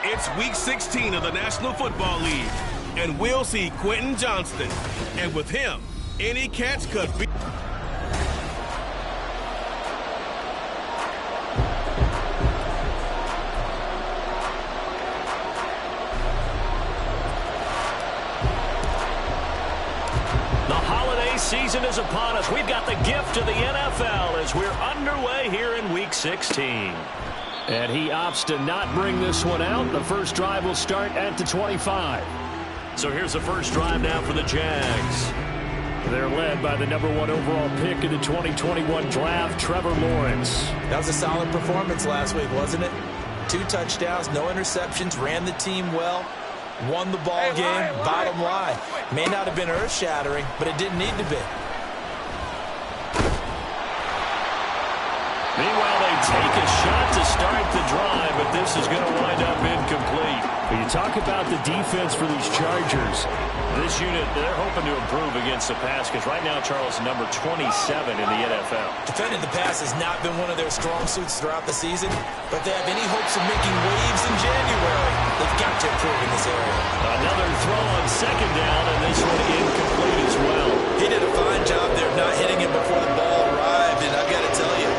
It's Week 16 of the National Football League, and we'll see Quentin Johnston. And with him, any catch could be. The holiday season is upon us. We've got the gift of the NFL as we're underway here in Week 16. And he opts to not bring this one out. The first drive will start at the 25. So here's the first drive now for the Jags. They're led by the #1 overall pick in the 2021 draft, Trevor Lawrence. That was a solid performance last week, wasn't it? 2 touchdowns, no interceptions, ran the team well, won the ball game. Bottom line, may not have been earth-shattering, but it didn't need to be. Meanwhile, they take a shot to start the drive, but this is going to wind up incomplete. When you talk about the defense for these Chargers, this unit, they're hoping to improve against the pass because right now, Charles, number 27 in the NFL. Defending the pass has not been one of their strong suits throughout the season, but they have any hopes of making waves in January. They've got to improve in this area. Another throw on second down, and this one incomplete as well. He did a fine job there not hitting it before the ball arrived, and I've got to tell you,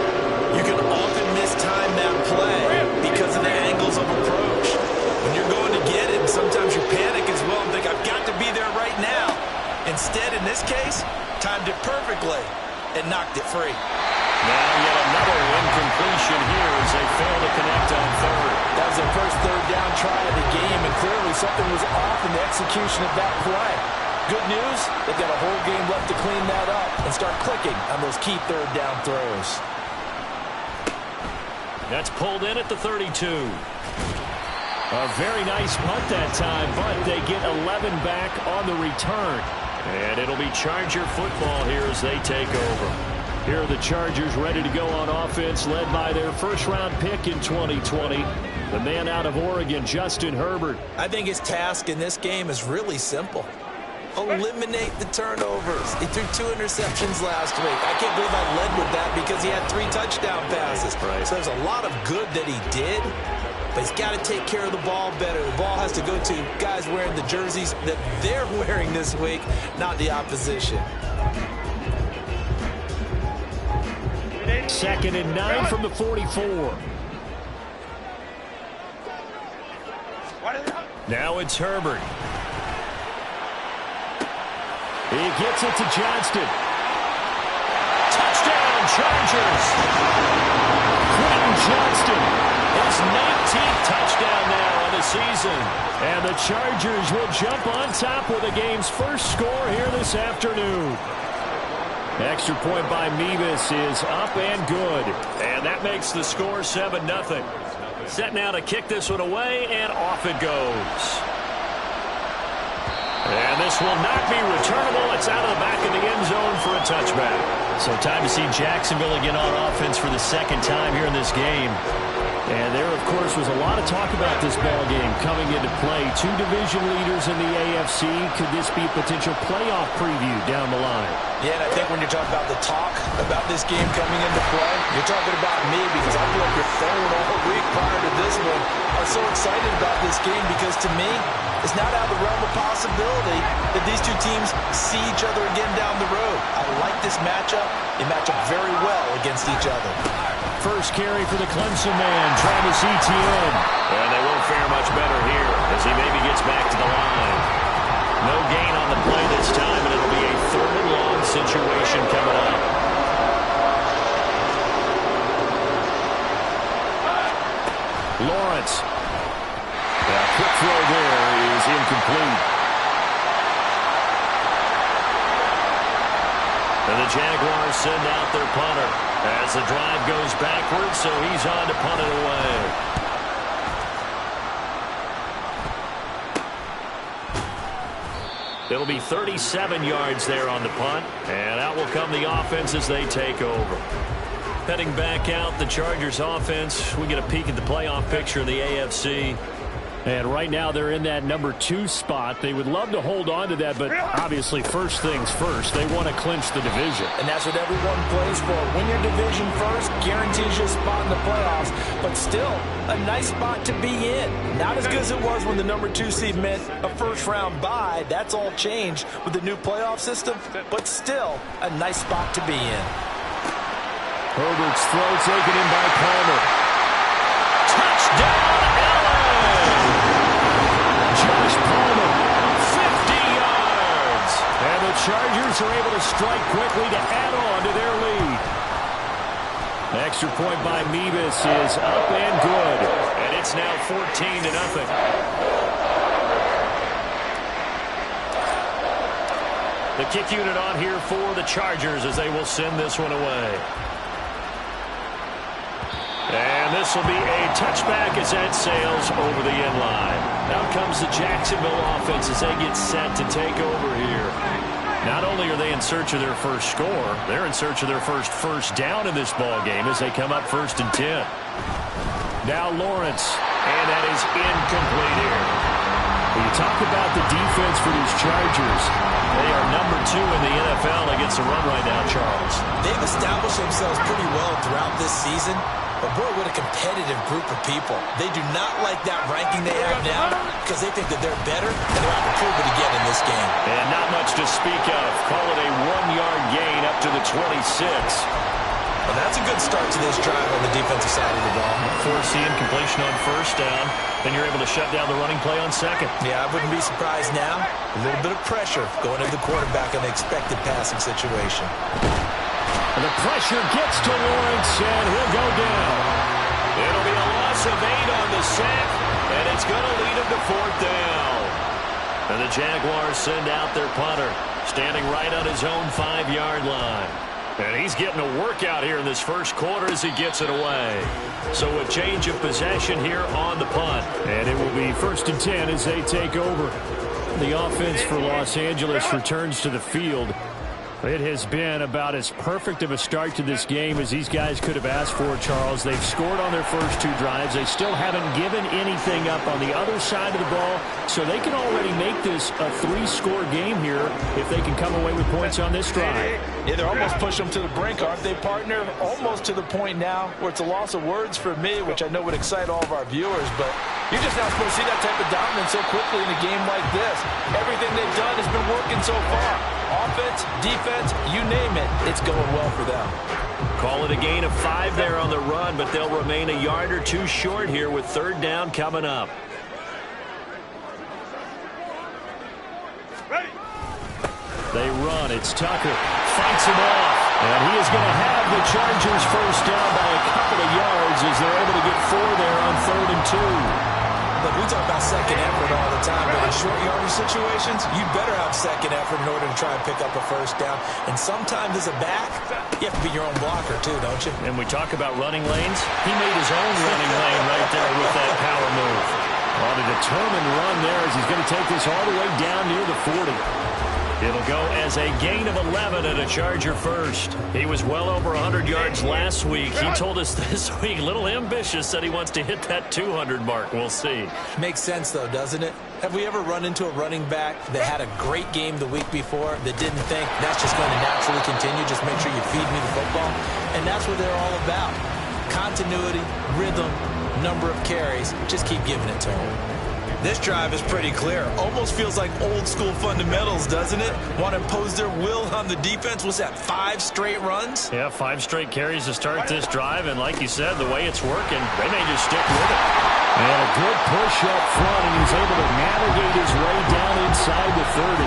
you can often mistime that play because of the angles of approach. When you're going to get it, sometimes you panic as well and think, I've got to be there right now. Instead, in this case, timed it perfectly and knocked it free. Now yet another incompletion here as they fail to connect on third. That was their first third down try of the game, and clearly something was off in the execution of that play. Good news, they've got a whole game left to clean that up and start clicking on those key third down throws. That's pulled in at the 32. A very nice punt that time, but they get 11 back on the return. And it'll be Charger football here as they take over. Here are the Chargers ready to go on offense, led by their first-round pick in 2020, the man out of Oregon, Justin Herbert. I think his task in this game is really simple. Eliminate the turnovers. He threw 2 interceptions last week. I can't believe I led with that because he had 3 touchdown passes. Right. So there's a lot of good that he did, but he's got to take care of the ball better. The ball has to go to guys wearing the jerseys that they're wearing this week, not the opposition. 2nd and 9 from the 44. Now it's Herbert. He gets it to Johnston. Touchdown, Chargers. Quentin Johnston, his 19th touchdown now on the season. And the Chargers will jump on top with the game's first score here this afternoon. Extra point by Mevis is up and good. And that makes the score 7-0. Set now to kick this one away, and off it goes. And this will not be returnable. It's out of the back of the end zone for a touchback. So time to see Jacksonville again on offense for the second time here in this game. And there, of course, was a lot of talk about this ball game coming into play. 2 division leaders in the AFC. Could this be a potential playoff preview down the line? Yeah, and I think when you're talking about the talk about this game coming into play, you're talking about me because I feel like your phone all week prior to this one are so excited about this game because to me, it's not out of the realm of possibility that these 2 teams see each other again down the road. I like this matchup. They match up very well against each other. First carry for the Clemson man, Travis Etienne. And they won't fare much better here as he maybe gets back to the line. No gain on the play this time, and it'll be a 3rd and long situation coming up. Lawrence. A quick throw there is incomplete. And the Jaguars send out their punter as the drive goes backwards, so he's on to punt it away. It'll be 37 yards there on the punt, and out will come the offense as they take over. Heading back out, the Chargers offense. We get a peek at the playoff picture in the AFC. And right now they're in that number 2 spot. They would love to hold on to that, but obviously first things first. They want to clinch the division. And that's what everyone plays for. Win your division first, guarantees you a spot in the playoffs, but still a nice spot to be in. Not as good as it was when the number 2 seed meant a first-round bye. That's all changed with the new playoff system, but still a nice spot to be in. Herbert's throw taken in by Palmer. Touchdown, LA! Josh Palmer, 50 yards. And the Chargers are able to strike quickly to add on to their lead. The extra point by Mevis is up and good. And it's now 14-0. The kick unit on here for the Chargers as they will send this one away. And this will be a touchback as that sails over the end line. Out comes the Jacksonville offense as they get set to take over here. Not only are they in search of their first score, they're in search of their first down in this ball game as they come up 1st and 10. Now Lawrence, and that is incomplete here. When you talk about the defense for these Chargers, they are number 2 in the NFL against the run right now, Charles. They've established themselves pretty well throughout this season. But boy, what a competitive group of people. They do not like that ranking they have now because they think that they're better and they're out to prove it again in this game. And not much to speak of. Call it a 1-yard gain up to the 26. Well, that's a good start to this drive on the defensive side of the ball. Force the incompletion on 1st down. Then you're able to shut down the running play on 2nd. Yeah, I wouldn't be surprised now. A little bit of pressure going into the quarterback in the expected passing situation. And the pressure gets to Lawrence, and he'll go down. It'll be a loss of 8 on the sack, and it's going to lead him to 4th down. And the Jaguars send out their punter, standing right on his own 5-yard line. And he's getting a workout here in this first quarter as he gets it away. So a change of possession here on the punt. And it will be 1st and 10 as they take over. The offense for Los Angeles returns to the field. It has been about as perfect of a start to this game as these guys could have asked for, Charles. They've scored on their first 2 drives. They still haven't given anything up on the other side of the ball, so they can already make this a 3-score game here if they can come away with points on this drive. Yeah, they're almost pushing them to the brink, aren't they, partner? Almost to the point now where it's a loss of words for me, which I know would excite all of our viewers, but you're just not supposed to see that type of dominance so quickly in a game like this. Everything they've done has been working so far. Offense, defense, you name it, it's going well for them. Call it a gain of 5 there on the run, but they'll remain a yard or 2 short here with 3rd down coming up. They run. It's Tucker. Fights him off. And he is going to have the Chargers first down by a couple of yards as they're able to get 4 there on 3rd and 2. Look, we talk about second effort all the time, but in short yardage situations, you better have second effort in order to try and pick up a first down. And sometimes as a back, you have to be your own blocker too, don't you? And we talk about running lanes. He made his own running lane right there with that power move. On a determined run there as he's going to take this all the way down near the 40. It'll go as a gain of 11 and a Charger first. He was well over 100 yards last week. He told us this week, a little ambitious, said he wants to hit that 200 mark. We'll see. Makes sense, though, doesn't it? Have we ever run into a running back that had a great game the week before that didn't think that's just going to naturally continue? Just make sure you feed me the football. And that's what they're all about. Continuity, rhythm, number of carries. Just keep giving it to them. This drive is pretty clear. Almost feels like old school fundamentals, doesn't it? Want to impose their will on the defense. Was that 5 straight runs? Yeah, 5 straight carries to start this drive. And like you said, the way it's working, they may just stick with it. And a good push up front, and he's able to navigate his way down inside the 30.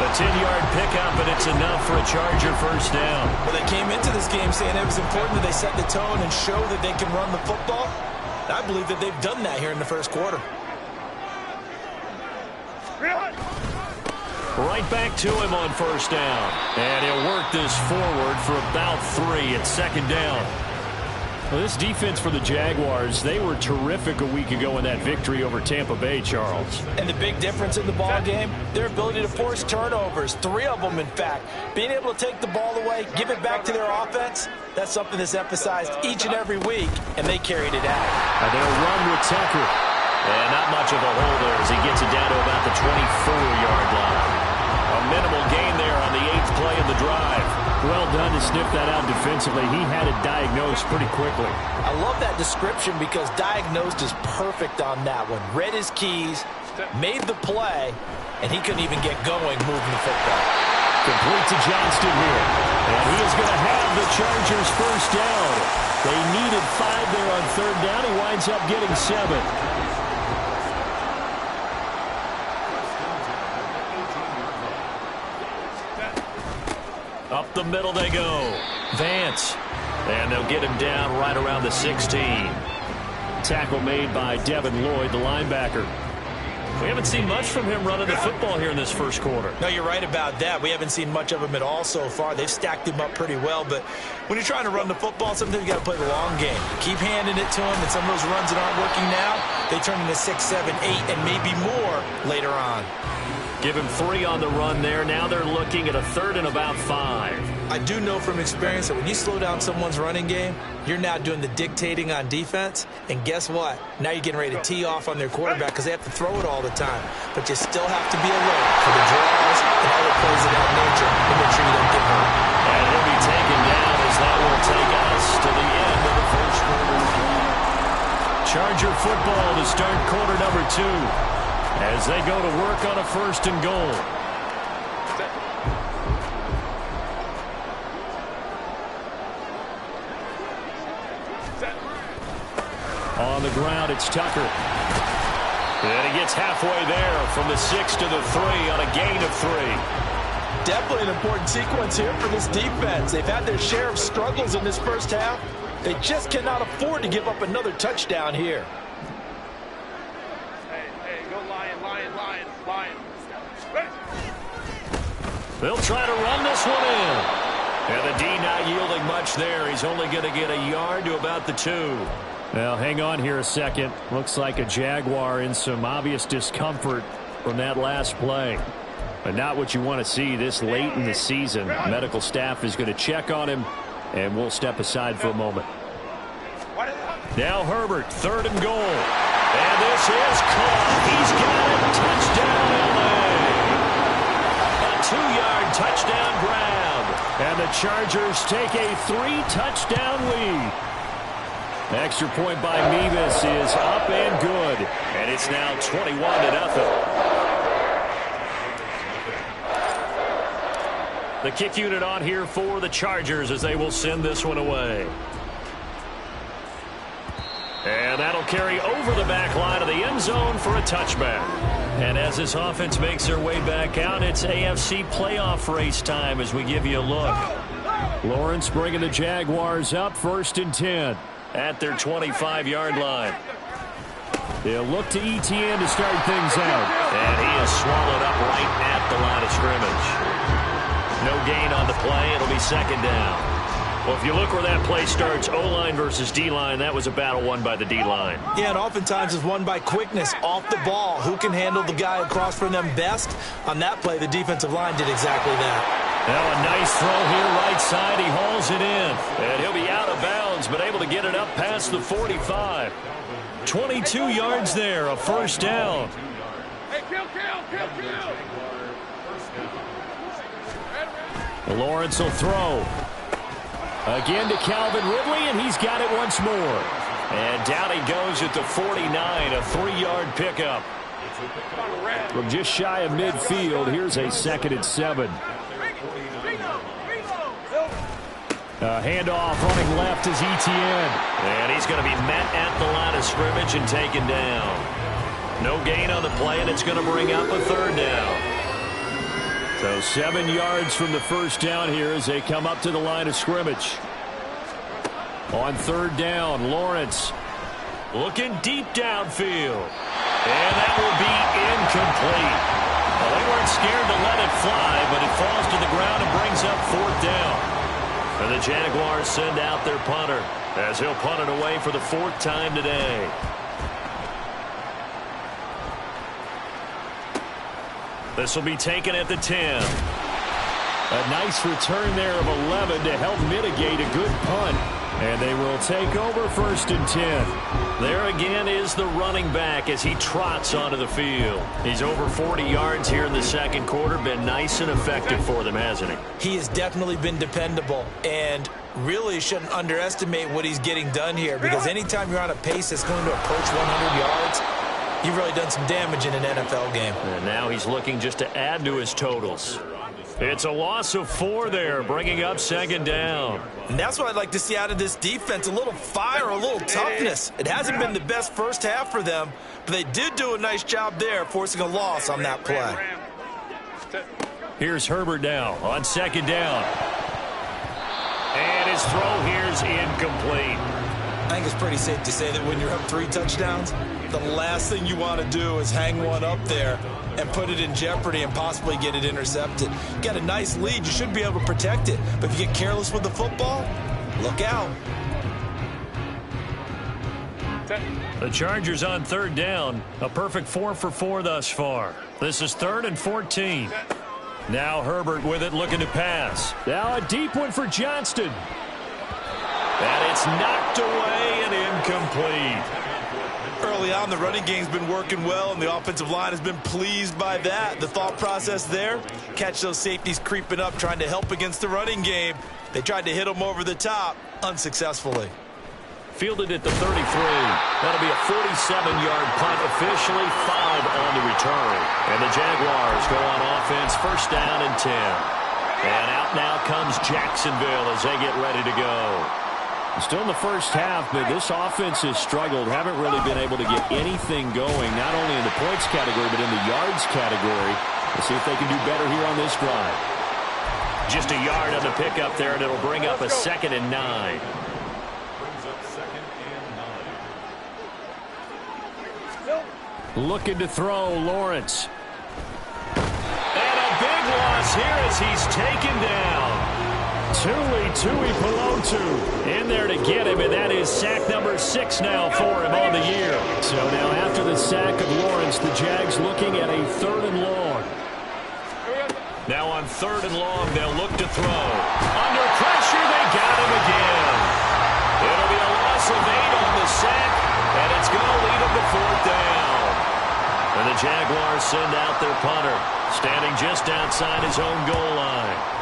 A 10-yard pickup, and it's enough for a Charger first down. Well, they came into this game saying it was important that they set the tone and show that they can run the football. I believe that they've done that here in the first quarter. Right back to him on first down. And he'll work this forward for about 3 at 2nd down. Well, this defense for the Jaguars, they were terrific a week ago in that victory over Tampa Bay, Charles. And the big difference in the ball game, their ability to force turnovers, 3 of them, in fact. Being able to take the ball away, give it back to their offense, that's something that's emphasized each and every week, and they carried it out. And they'll run with Tucker. And not much of a hole there as he gets it down to about the 24-yard line. A minimal gain there on the 8th play of the drive. Well done to sniff that out defensively. He had it diagnosed pretty quickly. I love that description because diagnosed is perfect on that one. Read his keys, made the play, and he couldn't even get going moving the football. Complete to Johnston here. And he is going to have the Chargers first down. They needed 5 there on 3rd down. He winds up getting 7. Up the middle they go. Vance. And they'll get him down right around the 16. Tackle made by Devin Lloyd, the linebacker. We haven't seen much from him running the football here in this first quarter. No, you're right about that. We haven't seen much of him at all so far. They've stacked him up pretty well, but when you're trying to run the football, sometimes you got to play the long game. Keep handing it to him, and some of those runs that aren't working now, they turn into 6, 7, 8, and maybe more later on. Give him 3 on the run there. Now they're looking at a 3rd and about 5. I do know from experience that when you slow down someone's running game, you're now doing the dictating on defense. And guess what? Now you're getting ready to tee off on their quarterback because they have to throw it all the time. But you still have to be alert for the draws and other plays of that nature to make sure you don't get hurt. And he'll be taken down as that will take us to the end of the first quarter. Charger football to start quarter number 2. As they go to work on a 1st and goal. On the ground, it's Tucker. And he gets halfway there from the 6 to the 3 on a gain of 3. Definitely an important sequence here for this defense. They've had their share of struggles in this first half. They just cannot afford to give up another touchdown here. They'll try to run this one in. And the D not yielding much there. He's only going to get a yard to about the 2. Well, hang on here a second. Looks like a Jaguar in some obvious discomfort from that last play. But not what you want to see this late in the season. Medical staff is going to check on him, and we'll step aside for a moment. Now Herbert, 3rd and goal. And this is caught. He's got it. Touchdown, LA. A 2-yard touchdown grab. And the Chargers take a 3-touchdown lead. Extra point by Mevis is up and good. And it's now 21-0. The kick unit on here for the Chargers as they will send this one away. And that'll carry over the back line of the end zone for a touchback. And as this offense makes their way back out, it's AFC playoff race time as we give you a look. Lawrence bringing the Jaguars up 1st and 10. At their 25-yard line. They'll look to ETN to start things out. And he is swallowed up right at the line of scrimmage. No gain on the play. It'll be 2nd down. Well, if you look where that play starts, O-line versus D-line, that was a battle won by the D-line. Yeah, and oftentimes it's won by quickness off the ball. Who can handle the guy across from them best? On that play, the defensive line did exactly that. Now a nice throw here right side. He hauls it in. And he'll be out of bounds, but able to get it up past the 45. 22 yards there, a 1st down. Hey, kill. Lawrence will throw. Again to Calvin Ridley, and he's got it once more. And down he goes at the 49, a 3-yard pickup. From just shy of midfield, here's a 2nd and 7. Handoff running left is ETN. And he's going to be met at the line of scrimmage and taken down. No gain on the play, and it's going to bring up a 3rd down. So 7 yards from the 1st down here as they come up to the line of scrimmage. On 3rd down, Lawrence looking deep downfield. And that will be incomplete. Well, they weren't scared to let it fly, but it falls to the ground and brings up 4th down. And the Jaguars send out their punter as he'll punt it away for the 4th time today. This will be taken at the 10. A nice return there of 11 to help mitigate a good punt. And they will take over 1st and 10. There again is the running back as he trots onto the field. He's over 40 yards here in the second quarter. Been nice and effective for them, hasn't he? He has definitely been dependable, and really shouldn't underestimate what he's getting done here, because anytime you're on a pace that's going to approach 100 yards, you've really done some damage in an NFL game. And now he's looking just to add to his totals. It's a loss of 4 there, bringing up 2nd down. And that's what I'd like to see out of this defense, a little fire, a little toughness. It hasn't been the best first half for them, but they did do a nice job there, forcing a loss on that play. Here's Herbert now on 2nd down. And his throw here's incomplete. I think it's pretty safe to say that when you're up 3 touchdowns, the last thing you want to do is hang one up there and put it in jeopardy and possibly get it intercepted. You got a nice lead. You should be able to protect it. But if you get careless with the football, look out. The Chargers on 3rd down. A perfect 4 for 4 thus far. This is 3rd and 14. Now Herbert with it, looking to pass. Now a deep one for Johnston. And it's knocked away and incomplete. Early on, the running game's been working well, and the offensive line has been pleased by that. The thought process there, catch those safeties creeping up, trying to help against the running game. They tried to hit them over the top, unsuccessfully. Fielded at the 33. That'll be a 47-yard punt, officially 5 on the return. And the Jaguars go on offense, 1st down and 10. And out now comes Jacksonville as they get ready to go. Still in the first half, but this offense has struggled. Haven't really been able to get anything going, not only in the points category, but in the yards category. We'll see if they can do better here on this drive. Just a yard on the pickup there, and it'll bring up a 2nd and 9. Looking to throw, Lawrence. And a big loss here as he's taken down. Tuipulotu in there to get him, and that is sack number 6 now for him on the year. So now after the sack of Lawrence, the Jags looking at a 3rd and long. Now on 3rd and long, they'll look to throw. Under pressure, they got him again. It'll be a loss of 8 on the sack, and it's going to lead them to 4th down. And the Jaguars send out their punter, standing just outside his own goal line.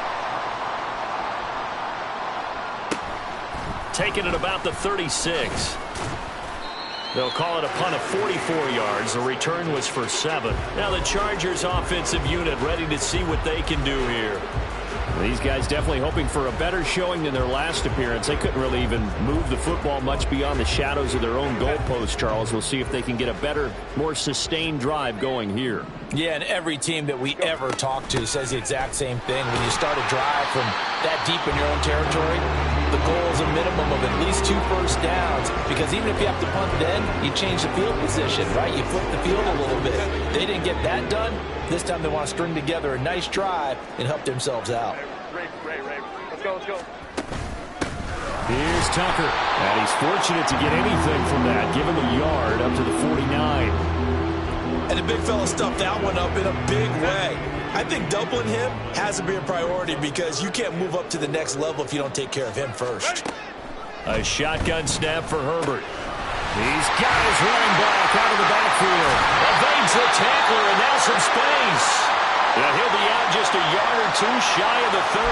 Taking it about the 36. They'll call it a punt of 44 yards. The return was for 7. Now the Chargers offensive unit ready to see what they can do here. These guys definitely hoping for a better showing than their last appearance. They couldn't really even move the football much beyond the shadows of their own goalpost, Charles. We'll see if they can get a better, more sustained drive going here. Yeah, and every team that we ever talk to says the exact same thing. When you start a drive from that deep in your own territory, the goal is a minimum of at least 2 first downs, because even if you have to punt then, you change the field position, right? You flip the field a little bit. They didn't get that done. This time they want to string together a nice drive and help themselves out. Ray. Let's go. Here's Tucker. And he's fortunate to get anything from that. Give him a yard up to the 49. And the big fella stuffed that one up in a big way. I think doubling him has to be a priority, because you can't move up to the next level if you don't take care of him first. A shotgun snap for Herbert. He's got his running back out of the backfield. Evades the tackler, and now some space. And he'll be out just a yard or 2 shy of the 30.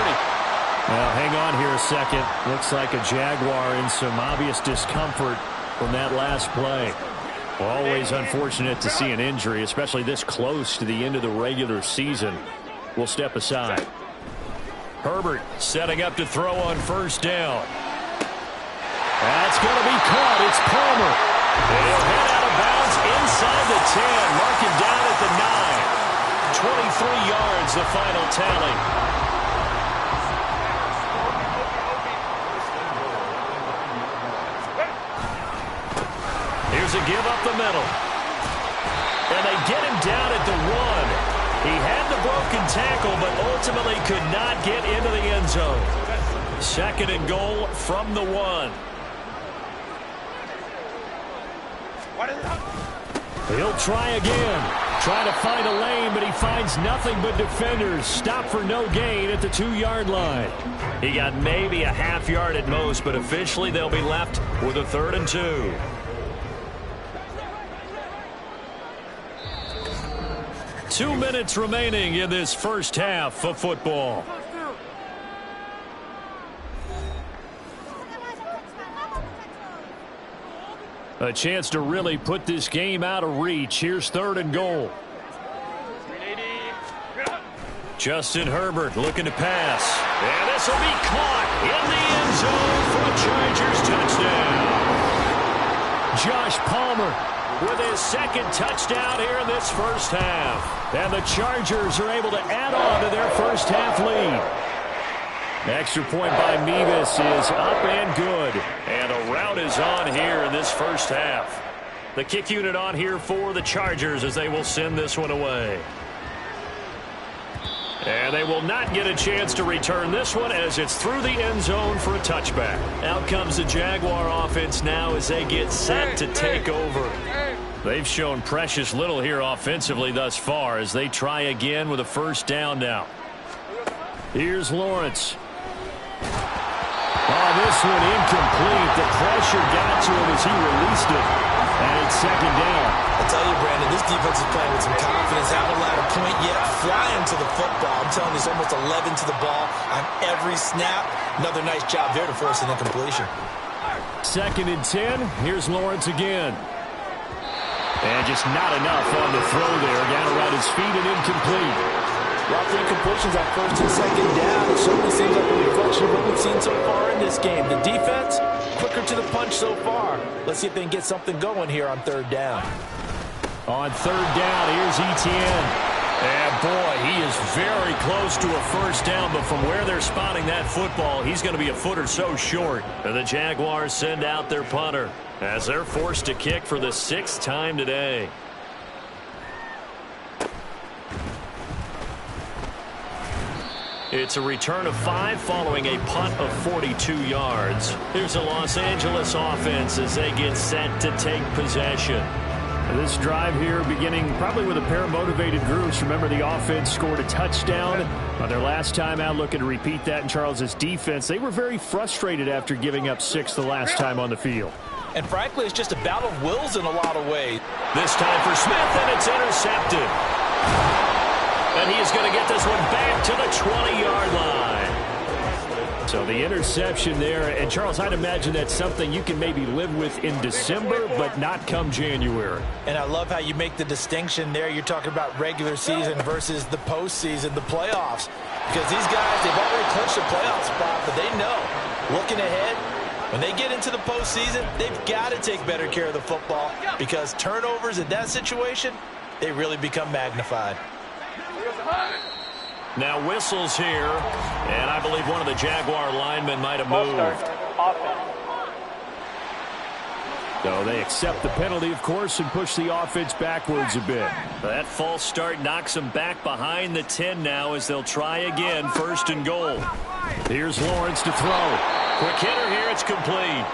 Well, hang on here a second. Looks like a Jaguar in some obvious discomfort from that last play. Always unfortunate to see an injury, especially this close to the end of the regular season. We'll step aside. Herbert setting up to throw on 1st down. That's going to be caught. It's Palmer. He'll head out of bounds inside the 10. Marking down at the 9. 23 yards, the final tally. Here's a give up the middle. And they get him down at the 1. He had the broken tackle, but ultimately could not get into the end zone. 2nd and goal from the 1. He'll try again. Trying to find a lane, but he finds nothing but defenders. Stop for no gain at the 2-yard line. He got maybe a half yard at most, but officially they'll be left with a 3rd and 2. Two minutes remaining in this first half of football. A chance to really put this game out of reach. Here's 3rd and goal. Justin Herbert looking to pass. And this will be caught in the end zone for a Chargers touchdown. Josh Palmer with his 2nd touchdown here in this first half. And the Chargers are able to add on to their first half lead. Extra point by Mevis is up and good. And a rout is on here in this first half. The kick unit on here for the Chargers as they will send this one away. And they will not get a chance to return this one as it's through the end zone for a touchback. Out comes the Jaguar offense now as they get set to take over. They've shown precious little here offensively thus far as they try again with a 1st down now. Here's Lawrence. Oh, this one incomplete. The pressure got to him as he released it. And it's 2nd down. I'll tell you, Brandon, this defense is playing with some confidence. Haven't allowed a point yet. Flying to the football. I'm telling you, it's almost 11 to the ball on every snap. Another nice job there to force an incompletion. 2nd and 10. Here's Lawrence again. And just not enough on the throw there. Down around his feet and incomplete. Lots of incompletions on 1st and 2nd down. It certainly seems like a reflection of what we've seen so far in this game. The defense, quicker to the punch so far. Let's see if they can get something going here on 3rd down. On 3rd down, here's Etienne. And boy, he is very close to a 1st down, but from where they're spotting that football, he's going to be a foot or so short. And the Jaguars send out their punter as they're forced to kick for the 6th time today. It's a return of 5 following a punt of 42 yards. Here's a Los Angeles offense as they get set to take possession. This drive here beginning probably with a pair of motivated groups. Remember, the offense scored a touchdown on their last time out, looking to repeat that in Charles's defense. They were very frustrated after giving up 6 the last time on the field. And frankly, it's just a battle of wills in a lot of ways. This time for Smith, and it's intercepted. And he is going to get this one back to the 20-yard line. So the interception there. And, Charles, I'd imagine that's something you can maybe live with in December, but not come January. And I love how you make the distinction there. You're talking about regular season versus the postseason, the playoffs. Because these guys, they've already clinched a playoff spot, but they know, looking ahead, when they get into the postseason, they've got to take better care of the football because turnovers in that situation, they really become magnified. Now whistles here, and I believe one of the Jaguar linemen might have moved. So they accept the penalty, of course, and push the offense backwards a bit. That false start knocks them back behind the 10 now as they'll try again, 1st and goal. Here's Lawrence to throw. Quick hitter here, it's complete.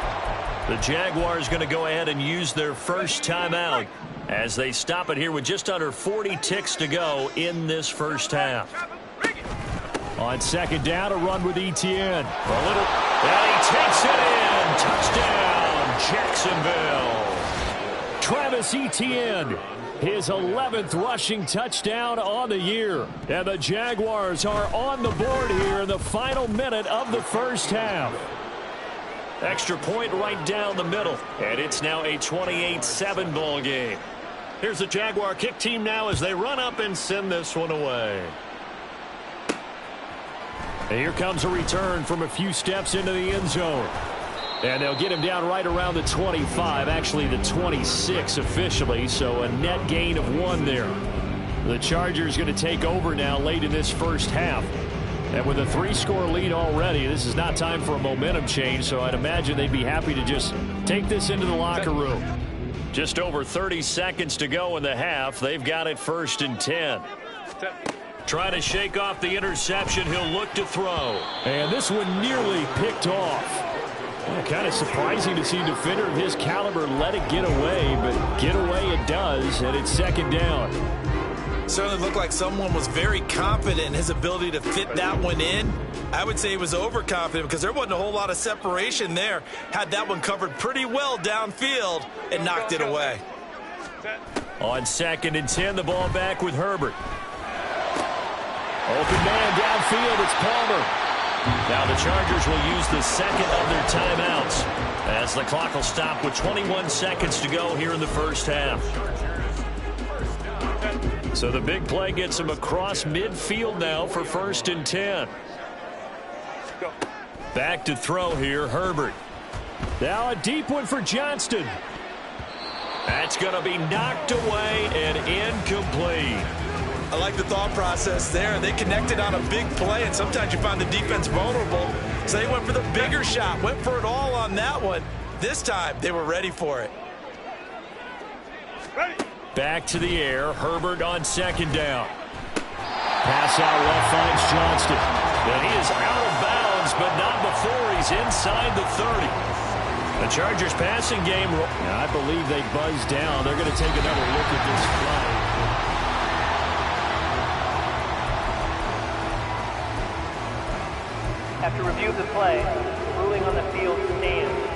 The Jaguars going to go ahead and use their first timeout as they stop it here with just under 40 ticks to go in this first half. On 2nd down, a run with Etienne. And he takes it in. Touchdown, Jacksonville. Travis Etienne, his 11th rushing touchdown on the year. And the Jaguars are on the board here in the final minute of the first half. Extra point right down the middle. And it's now a 28-7 ball game. Here's the Jaguar kick team now as they run up and send this one away. And here comes a return from a few steps into the end zone. And they'll get him down right around the 25, actually the 26 officially, so a net gain of 1 there. The Chargers going to take over now late in this first half. And with a 3-score lead already, this is not time for a momentum change, so I'd imagine they'd be happy to just take this into the locker room. Just over 30 seconds to go in the half. They've got it 1st and 10. Trying to shake off the interception. He'll look to throw. And this one nearly picked off. Kind of surprising to see a defender of his caliber let it get away, but get away it does, and it's 2nd down. Certainly looked like someone was very confident in his ability to fit that one in. I would say he was overconfident because there wasn't a whole lot of separation there. Had that one covered pretty well downfield and knocked it away. On 2nd and 10, the ball back with Herbert. Open man downfield, it's Palmer. Now the Chargers will use the second of their timeouts as the clock will stop with 21 seconds to go here in the first half. So the big play gets him across midfield now for 1st and 10. Back to throw here, Herbert. Now a deep one for Johnston. That's going to be knocked away and incomplete. I like the thought process there. They connected on a big play, and sometimes you find the defense vulnerable. So they went for the bigger shot, went for it all on that one. This time, they were ready for it. Back to the air, Herbert on 2nd down. Pass out left finds Johnston. And he is out of bounds, but not before he's inside the 30. The Chargers passing game, I believe they buzzed down. They're going to take another look at this play. After review of the play, ruling on the field stands.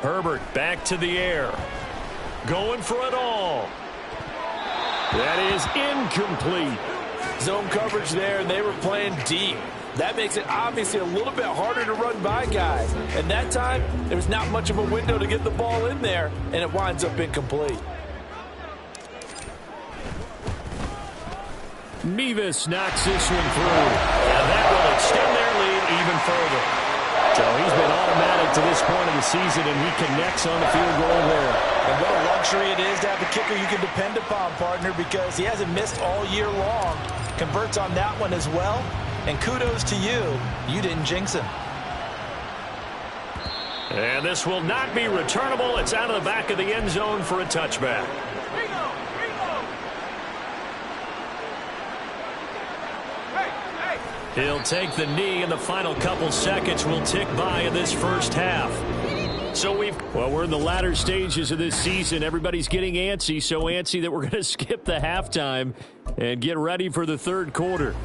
Herbert back to the air. Going for it all. That is incomplete. Zone coverage there, and they were playing deep. That makes it obviously a little bit harder to run by guys. And that time, there was not much of a window to get the ball in there, and it winds up incomplete. Mevis knocks this one through. And that will extend their lead even further. So he's been automatic to this point of the season, and he connects on the field goal there. And what a luxury it is to have a kicker you can depend upon, partner, because he hasn't missed all year long. Converts on that one as well. And kudos to you. You didn't jinx him. And this will not be returnable. It's out of the back of the end zone for a touchback. He'll take the knee, and the final couple seconds will tick by in this first half. So we're in the latter stages of this season. Everybody's getting antsy, so antsy that we're going to skip the halftime and get ready for the third quarter.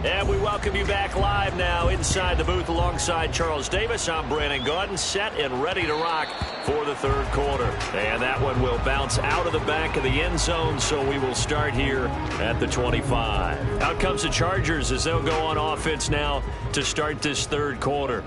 And we welcome you back live now inside the booth alongside Charles Davis. I'm Brandon Gaudin, set and ready to rock for the third quarter. And that one will bounce out of the back of the end zone, so we will start here at the 25. Out comes the Chargers as they'll go on offense now to start this third quarter.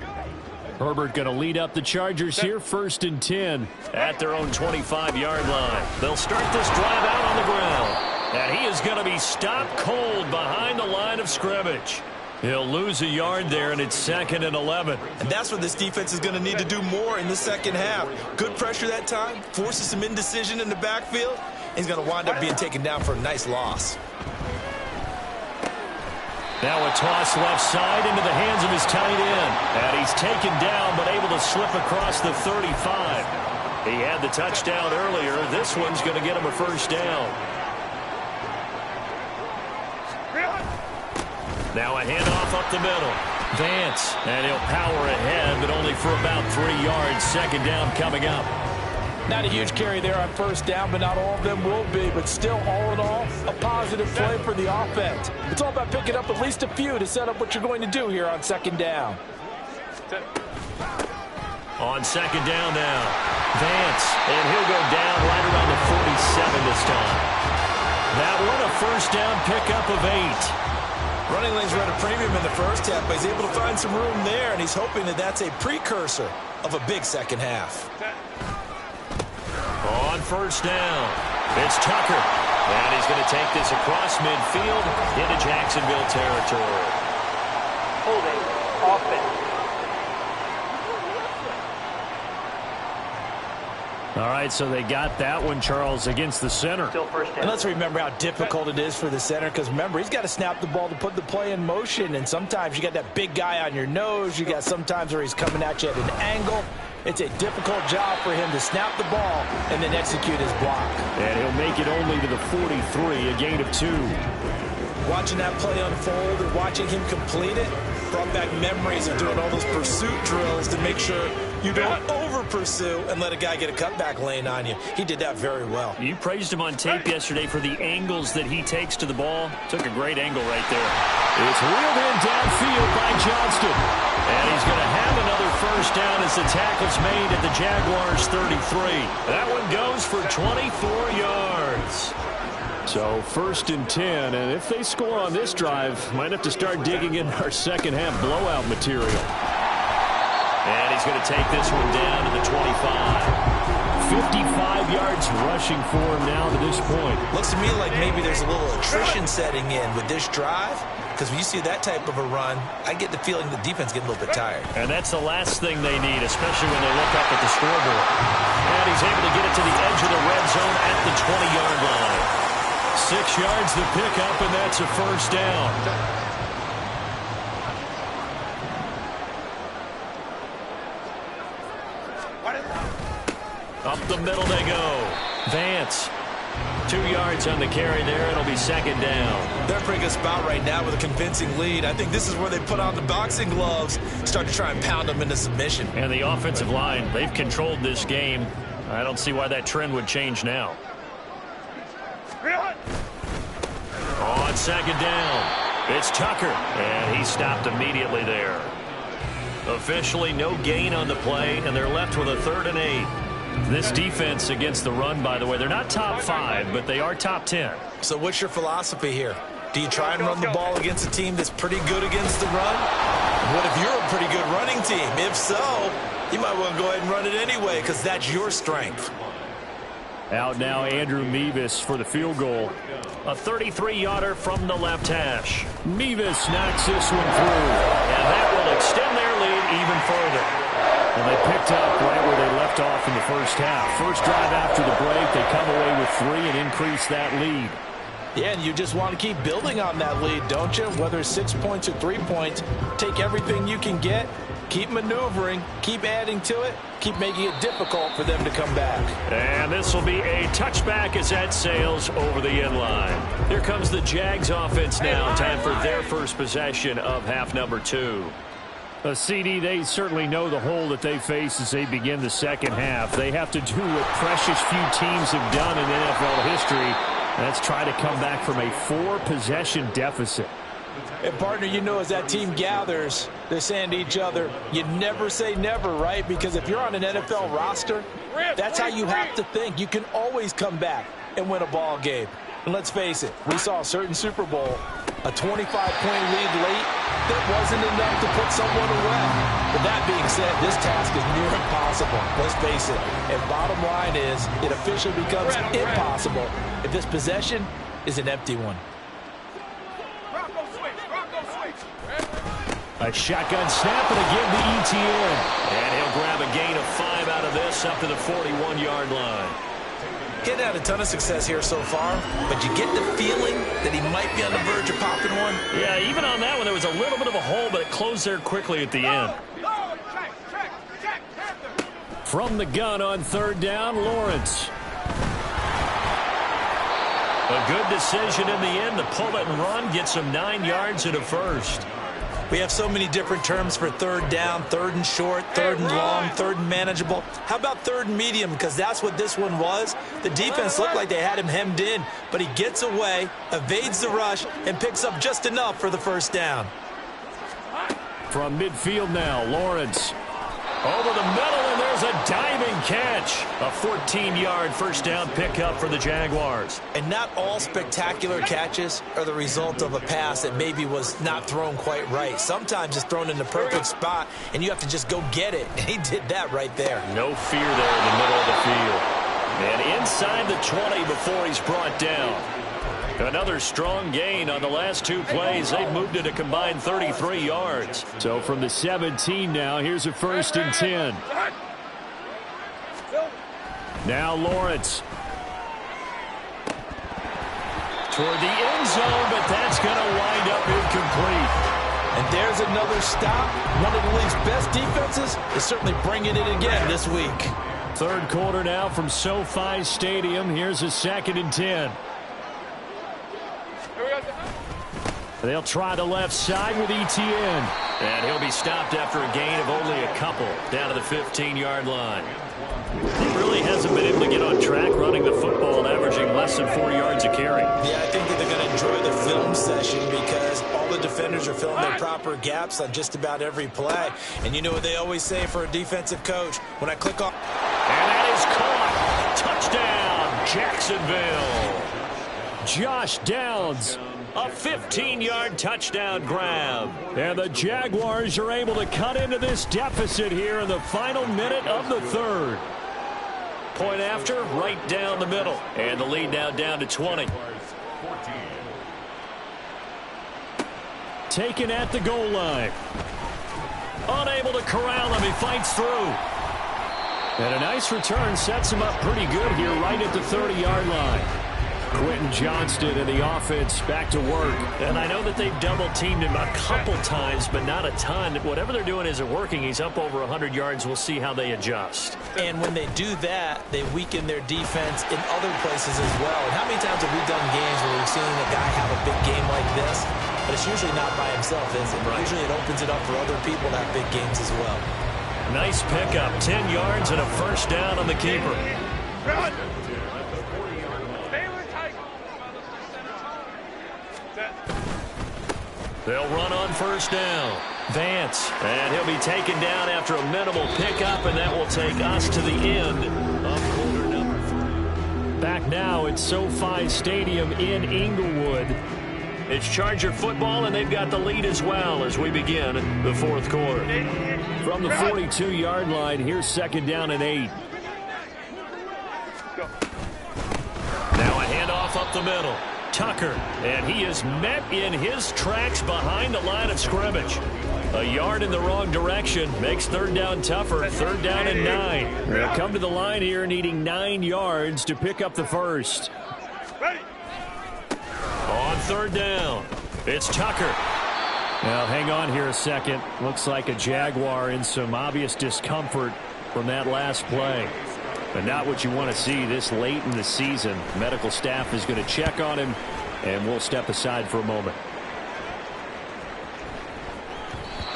Herbert going to lead up the Chargers here, 1st and 10 at their own 25-yard line. They'll start this drive out on the ground. And he is going to be stopped cold behind the line of scrimmage. He'll lose a yard there, and it's 2nd and 11. And that's what this defense is going to need to do more in the second half. Good pressure that time, forces some indecision in the backfield. He's going to wind up being taken down for a nice loss. Now a toss left side into the hands of his tight end. And he's taken down, but able to slip across the 35. He had the touchdown earlier. This one's going to get him a first down. Now a handoff up the middle. Vance, and he'll power ahead, but only for about 3 yards. 2nd down coming up. Not a huge carry there on 1st down, but not all of them will be. But still, all in all, a positive play for the offense. It's all about picking up at least a few to set up what you're going to do here on 2nd down. On 2nd down now, Vance, and he'll go down right around the 47 this time. That one a 1st down pickup of 8. Running lanes were at a premium in the first half, but he's able to find some room there, and he's hoping that that's a precursor of a big second half. On 1st down, it's Tucker. And he's going to take this across midfield into Jacksonville territory. Holding offense. All right, so they got that one, Charles, against the center. Still 1st down. And let's remember how difficult it is for the center, because remember, he's got to snap the ball to put the play in motion, and sometimes you got that big guy on your nose. You got sometimes where he's coming at you at an angle. It's a difficult job for him to snap the ball and then execute his block. And he'll make it only to the 43, a gain of 2. Watching that play unfold and watching him complete it brought back memories of doing all those pursuit drills to make sure you don't over-pursue and let a guy get a cutback lane on you. He did that very well. You praised him on tape yesterday for the angles that he takes to the ball. Took a great angle right there. It's reeled in downfield by Johnston. And he's going to have another first down as the tackle's made at the Jaguars' 33. That one goes for 24 yards. So 1st and 10, and if they score on this drive, might have to start digging in our second half blowout material. And he's going to take this one down to the 25. 55 yards rushing for him now to this point. Looks to me like maybe there's a little attrition setting in with this drive, because when you see that type of a run, I get the feeling the defense getting a little bit tired. And that's the last thing they need, especially when they look up at the scoreboard. And he's able to get it to the edge of the red zone at the 20-yard line. 6 yards to pick up, and that's a first down. Up the middle they go. Vance. 2 yards on the carry there. It'll be 2nd down. They're in a pretty good spot right now with a convincing lead. I think this is where they put on the boxing gloves, start to try and pound them into submission. And the offensive line, they've controlled this game. I don't see why that trend would change now. On 2nd down, it's Tucker, and he stopped immediately there. Officially no gain on the play, and they're left with a 3rd and 8. This defense against the run, by the way, they're not top 5, but they are top 10. So what's your philosophy here? Do you try and run the ball against a team that's pretty good against the run? What if you're a pretty good running team? If so, you might want to go ahead and run it anyway, because that's your strength. Out now, Andrew Mevis for the field goal. A 33-yarder from the left hash. Mevis knocks this one through. And that will extend their lead even further. And they picked up right where they left off in the first half. First drive after the break, they come away with 3 and increase that lead. Yeah, and you just want to keep building on that lead, don't you? Whether it's 6 points or 3 points, take everything you can get, keep maneuvering, keep adding to it, keep making it difficult for them to come back. And this will be a touchback as that sails over the end line. Here comes the Jags offense now. Time for their first possession of half number 2. A CD, they certainly know the hole that they face as they begin the second half. They have to do what precious few teams have done in NFL history. That's try to come back from a 4-possession deficit. And, partner, you know, as that team gathers, they're saying to each other, you never say never, right? Because if you're on an NFL roster, that's how you have to think. You can always come back and win a ball game. And let's face it, we saw a certain Super Bowl, a 25-point lead late that wasn't enough to put someone away. But that being said, this task is near impossible. Let's face it. And bottom line is, it officially becomes impossible if this possession is an empty one. A shotgun snap and again the ETN. And he'll grab a gain of 5 out of this up to the 41-yard line. Getting had a ton of success here so far, but you get the feeling that he might be on the verge of popping one. Yeah, even on that one, there was a little bit of a hole, but it closed there quickly at the end. From the gun on 3rd down, Lawrence. A good decision in the end to pull it and run, get some 9 yards and a first. We have so many different terms for 3rd down, 3rd and short, 3rd and long, 3rd and manageable. How about 3rd and medium? Because that's what this one was. The defense looked like they had him hemmed in, but he gets away, evades the rush, and picks up just enough for the first down. From midfield now, Lawrence. Over the middle, and there's a diving catch. A 14-yard first down pickup for the Jaguars. And not all spectacular catches are the result of a pass that maybe was not thrown quite right. Sometimes it's thrown in the perfect spot, and you have to just go get it. And he did that right there. No fear there in the middle of the field. And inside the 20 before he's brought down. Another strong gain on the last 2 plays. They've moved it a combined 33 yards. So from the 17 now, here's a 1st and 10. Now Lawrence. Toward the end zone, but that's going to wind up incomplete. And there's another stop. One of the league's best defenses is certainly bringing it again this week. 3rd quarter now from SoFi Stadium. Here's a 2nd and 10. They'll try the left side with Etienne. And he'll be stopped after a gain of only a couple down to the 15-yard line. He really hasn't been able to get on track running the football, averaging less than 4 yards a carry. Yeah, I think that they're going to enjoy the film session because all the defenders are filling their proper gaps on just about every play. And you know what they always say for a defensive coach? When I click on... And that is caught. Touchdown, Jacksonville. Josh Downs. A 15-yard touchdown grab. And the Jaguars are able to cut into this deficit here in the final minute of the third. Point after, right down the middle. And the lead now down to 20. Taken at the goal line. Unable to corral him. He fights through. And a nice return sets him up pretty good here right at the 30-yard line. Quentin Johnston and the offense back to work. And I know that they've double-teamed him a couple times, but not a ton. Whatever they're doing isn't working. He's up over 100 yards. We'll see how they adjust. And when they do that, they weaken their defense in other places as well. And how many times have we done games where we've seen a guy have a big game like this? But it's usually not by himself, is it? Right. Usually it opens it up for other people to have big games as well. Nice pickup. 10 yards and a first down on the keeper. They'll run on first down. Vance. And he'll be taken down after a minimal pickup, and that will take us to the end of quarter number 3. Back now at SoFi Stadium in Inglewood. It's Charger football, and they've got the lead as well as we begin the fourth quarter. From the 42-yard line, here's second down and 8. Now a handoff up the middle. Tucker, and he is met in his tracks behind the line of scrimmage. A yard in the wrong direction makes third down tougher. Third down and 9. They'll come to the line here needing 9 yards to pick up the first. On third down, it's Tucker. Now hang on here a second. Looks like a Jaguar in some obvious discomfort from that last play. But not what you want to see this late in the season. Medical staff is going to check on him, and we'll step aside for a moment.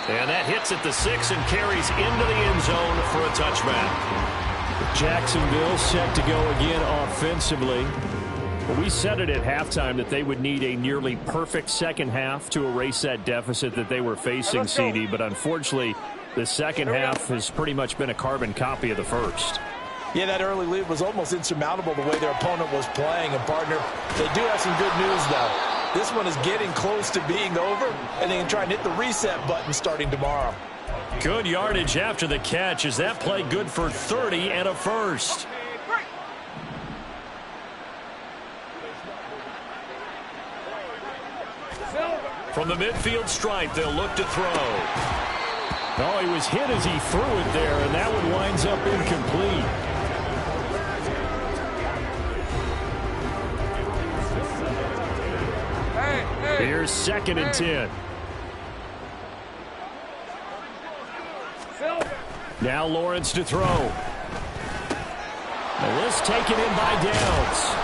And that hits at the 6 and carries into the end zone for a touchback. Jacksonville set to go again offensively. Well, we said it at halftime that they would need a nearly perfect second half to erase that deficit that they were facing, CD. But unfortunately, the second half has pretty much been a carbon copy of the first. Yeah, that early lead was almost insurmountable the way their opponent was playing. And, partner, they do have some good news, though. This one is getting close to being over, and they can try and hit the reset button starting tomorrow. Good yardage after the catch. Is that play good for 30 and a first? From the midfield stripe, they'll look to throw. Oh, he was hit as he threw it there, and that one winds up incomplete. Here's second and 10. Now Lawrence to throw. And this taken in by Downs.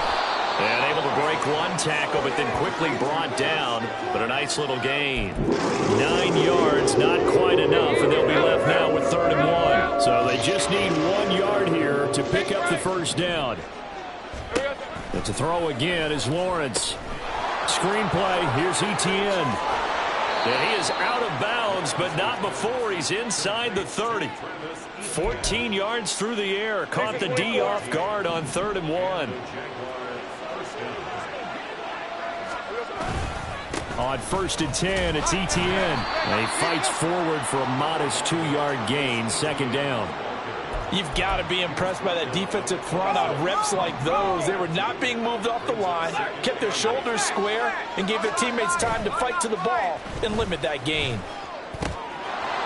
And able to break one tackle, but then quickly brought down. But a nice little gain. 9 yards, not quite enough, and they'll be left now with 3rd and 1. So they just need 1 yard here to pick up the first down. And to throw again is Lawrence. Screenplay, here's Etienne. And he is out of bounds, but not before he's inside the 30. 14 yards through the air. Caught the D off guard on 3rd and 1. On 1st and 10, it's Etienne. And he fights forward for a modest 2-yard gain, second down. You've got to be impressed by that defensive front on reps like those. They were not being moved off the line, kept their shoulders square, and gave their teammates time to fight to the ball and limit that gain.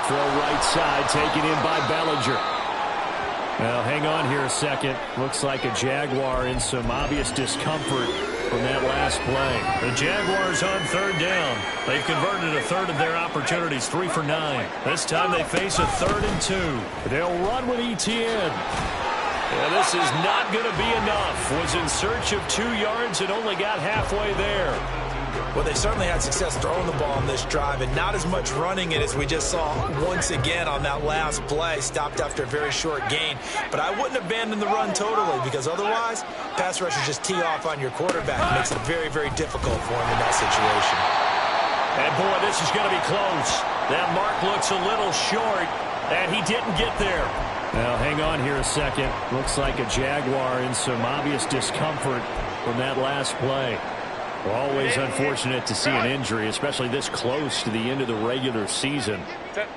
Throw right side, taken in by Bellinger. Now, hang on here a second. Looks like a Jaguar in some obvious discomfort from that last play. The Jaguars on 3rd down. They've converted a third of their opportunities, 3 for 9. This time they face a 3rd and 2. They'll run with Etienne. And this is not going to be enough. Was in search of 2 yards and only got halfway there. Well, they certainly had success throwing the ball on this drive and not as much running it as we just saw once again on that last play. Stopped after a very short gain. But I wouldn't abandon the run totally because otherwise, pass rushers just tee off on your quarterback. It makes it very, very difficult for him in that situation. And, boy, this is going to be close. That mark looks a little short, and he didn't get there. Now, hang on here a second. Looks like a Jaguar in some obvious discomfort from that last play. Always unfortunate to see an injury, especially this close to the end of the regular season.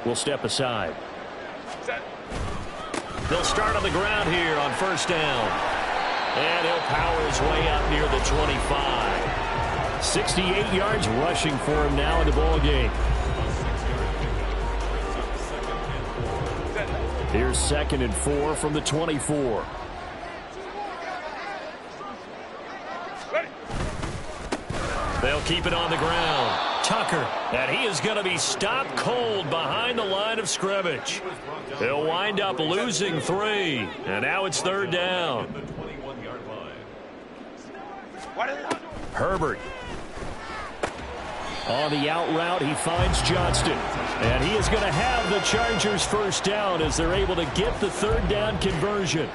We'll step aside. They'll start on the ground here on first down. And he'll power his way up near the 25. 68 yards rushing for him now in the ball game. Here's 2nd and 4 from the 24. They'll keep it on the ground. Tucker, and he is going to be stopped cold behind the line of scrimmage. He'll wind up losing 3, and now it's 3rd down. Herbert. On the out route, he finds Johnston. And he is going to have the Chargers first down as they're able to get the 3rd down conversion.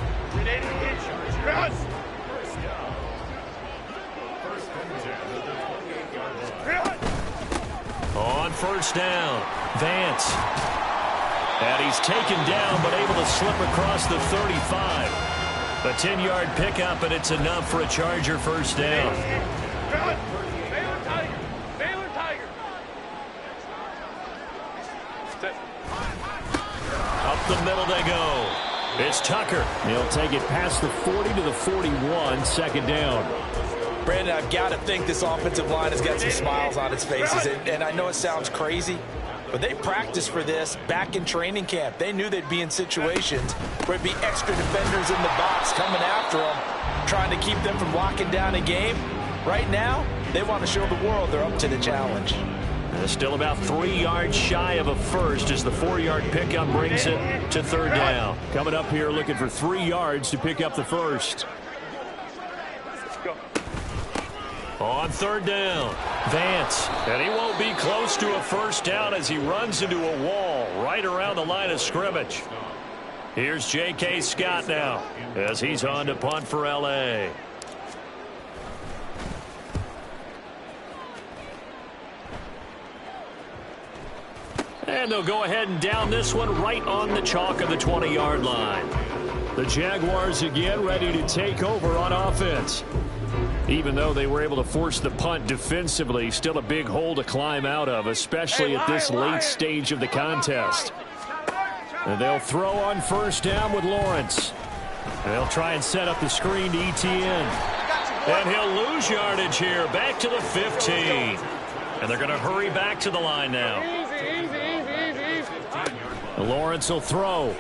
On first down, Vance. And he's taken down but able to slip across the 35. A 10-yard pickup, and it's enough for a Charger first down. Up the middle they go. It's Tucker. He'll take it past the 40 to the 41, 2nd down. Brandon, I've got to think this offensive line has got some smiles on its faces. And I know it sounds crazy, but they practiced for this back in training camp. They knew they'd be in situations where it'd be extra defenders in the box coming after them, trying to keep them from locking down a game. Right now, they want to show the world they're up to the challenge. Still about 3 yards shy of a first as the 4-yard pickup brings it to 3rd down. Coming up here looking for 3 yards to pick up the first. On 3rd down, Vance. And he won't be close to a first down as he runs into a wall right around the line of scrimmage. Here's J.K. Scott now as he's on to punt for L.A. And they'll go ahead and down this one right on the chalk of the 20-yard line. The Jaguars again ready to take over on offense. Even though they were able to force the punt defensively, still a big hole to climb out of, especially at this late stage of the contest. And they'll throw on first down with Lawrence. And they'll try and set up the screen to Etienne. And he'll lose yardage here, back to the 15. And they're going to hurry back to the line now. Lawrence will throw.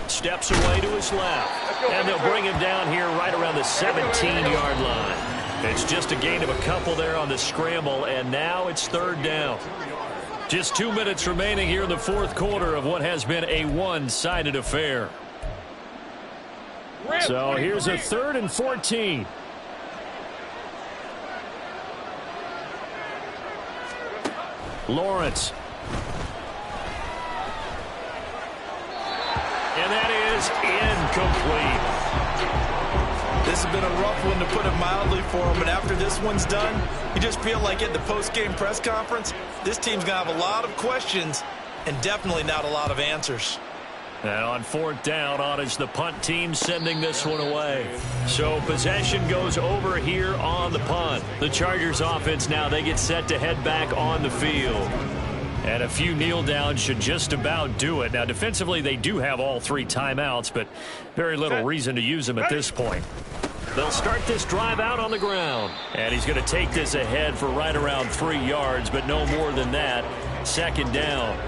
Steps away to his left. And they'll bring him down here right around the 17-yard line. It's just a gain of a couple there on the scramble, and now it's 3rd down. Just 2 minutes remaining here in the 4th quarter of what has been a one-sided affair. So here's a 3rd and 14. Lawrence. And that is incomplete. This has been a rough one, to put it mildly, for him. And after this one's done, you just feel like at the post-game press conference, this team's going to have a lot of questions and definitely not a lot of answers. And on 4th down, on is the punt team sending this one away. So possession goes over here on the punt. The Chargers offense now, they get set to head back on the field. And a few kneel downs should just about do it. Now, defensively, they do have all 3 timeouts, but very little reason to use them at this point. They'll start this drive out on the ground. And he's going to take this ahead for right around 3 yards, but no more than that. 2nd down.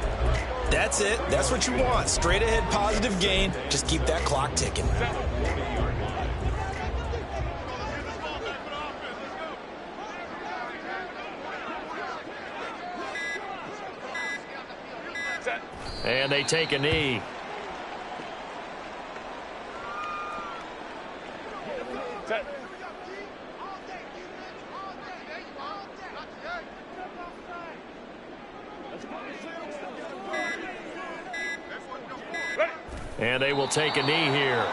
That's it. That's what you want. Straight ahead positive gain. Just keep that clock ticking. And they take a knee. And they will take a knee here.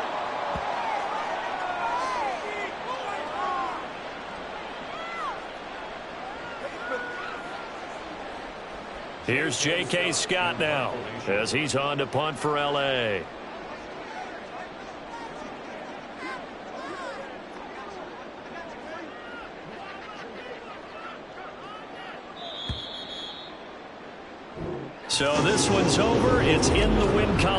Here's J.K. Scott now as he's on to punt for L.A. So this one's over. It's in the win column.